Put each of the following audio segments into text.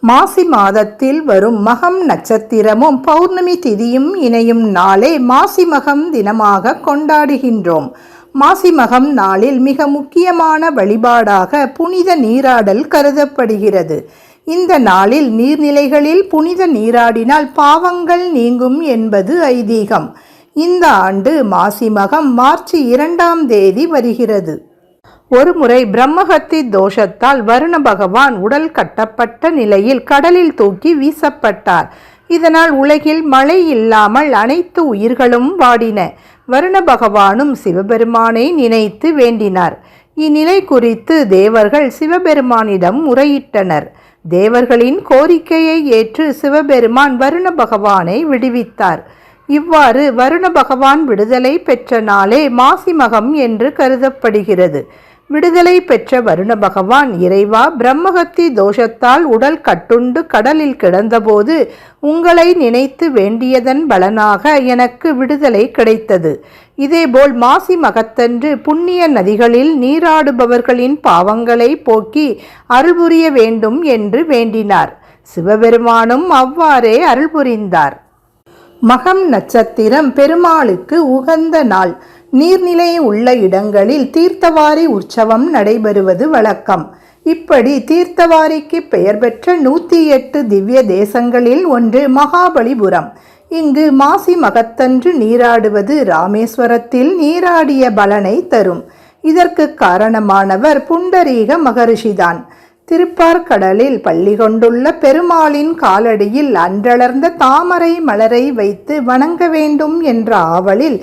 மாசி மாதத்தில் வரும் மகம் நட்சத்திரமும் பௌர்ணமி திதியும் இணையும் நாளே மாசி மகம் தினமாக கொண்டாடுகின்றோம். மாசி மகம் நாளில் மிக முக்கியமான வழிபாடாக புனித நீராடல் கருதப்படுகிறது. இந்த நாளில் நீர்நிலைகளில் புனித நீராடினால் பாவங்கள் நீங்கும் என்பது ஐதீகம். இந்த ஆண்டு மாசி மகம் மார்ச் 2ஆம் தேதி வருகிறது. ஒருமுறை பிரம்மஹத்தி தோஷத்தால் வருண பகவான் உடல் கட்டப்பட்ட நிலையில் கடலில் தூக்கி வீசப்பட்டார். இதனால் உலகில் மழை இல்லாமல் அனைத்து உயிர்களும் வாடின. வருண பகவானும் சிவபெருமானை நினைத்து வேண்டினார். இந்நிலை குறித்து தேவர்கள் சிவபெருமானிடம் முறையிட்டனர். தேவர்களின் கோரிக்கையை ஏற்று சிவபெருமான் வருண பகவானை விடுவித்தார். இவ்வாறு வருண பகவான் விடுதலை பெற்ற நாளே மாசி மகம் என்று கருதப்படுகிறது. விடுதலை பெற்ற வருண பகவான், இறைவா, பிரம்மஹத்தி தோஷத்தால் உடல் கட்டுண்டு கடலில் கிடந்தபோது உங்களை நினைத்து வேண்டியதன் பலனாக எனக்கு விடுதலை கிடைத்தது. இதேபோல் மாசி மகத்தன்று புண்ணிய நதிகளில் நீராடுபவர்களின் பாவங்களை போக்கி அருள் புரிய வேண்டும் என்று வேண்டினார். சிவபெருமானும் அவ்வாறே அருள் புரிந்தார். மகம் நட்சத்திரம் பெருமாளுக்கு உகந்த நாள். நீர்நிலை உள்ள இடங்களில் தீர்த்தவாரி உற்சவம் நடைபெறுவது வழக்கம். இப்படி தீர்த்தவாரிக்கு பெயர் பெற்ற 108 திவ்ய தேசங்களில் ஒன்று மகாபலிபுரம். இங்கு மாசி மகத்தன்று நீராடுவது ராமேஸ்வரத்தில் நீராடிய பலனை தரும். இதற்கு காரணமானவர் புண்டரீக மகரிஷிதான். திருப்பார்கடலில் பள்ளி கொண்டுள்ள பெருமாளின் காலடியில் அன்றளர்ந்த தாமரை மலரை வைத்து வணங்க வேண்டும் என்ற ஆவலில்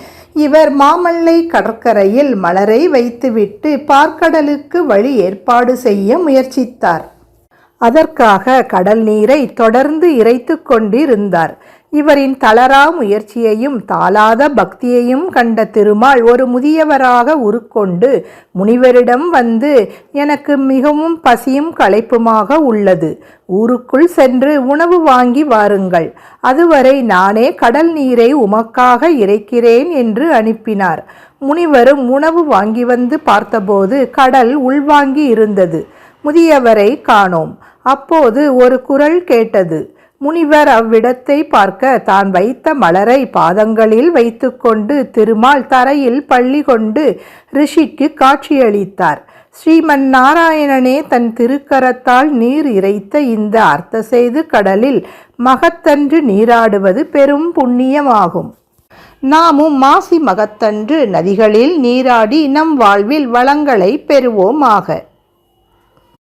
இவர் மாமல்லை கடற்கரையில் மலரை வைத்துவிட்டு பார்க்கடலுக்கு வழி ஏற்பாடு செய்ய முயற்சித்தார். அதற்காக கடல் நீரை தொடர்ந்து இறைத்து கொண்டிருந்தார். இவரின் தளரா முயற்சியையும் தாளாத பக்தியையும் கண்ட திருமால் ஒரு முதியவராக உருக்கொண்டு முனிவரிடம் வந்து, எனக்கு மிகவும் பசியும் களைப்புமாக உள்ளது. ஊருக்குள் சென்று உணவு வாங்கி வாருங்கள். அதுவரை நானே கடல் நீரை உமக்காக இறைக்கிறேன் என்று அனுப்பினார். முனிவரும் உணவு வாங்கி வந்து பார்த்தபோது கடல் உள்வாங்கி இருந்தது. முதியவரை காணோம். அப்போது ஒரு குரல் கேட்டது. முனிவர் அவ்விடத்தை பார்க்க தான் வைத்த மலரை பாதங்களில் வைத்துக்கொண்டு திருமால் தரையில் பள்ளி கொண்டு ரிஷிக்கு காட்சியளித்தார். ஸ்ரீமன் நாராயணனே தன் திருக்கரத்தால் நீர் இறைத்த இந்த அர்த்த செய்து கடலில் மகத்தன்று நீராடுவது பெரும் புண்ணியமாகும். நாமும் மாசி மகத்தன்று நதிகளில் நீராடி நம் வாழ்வில் வளங்களை பெறுவோமாக.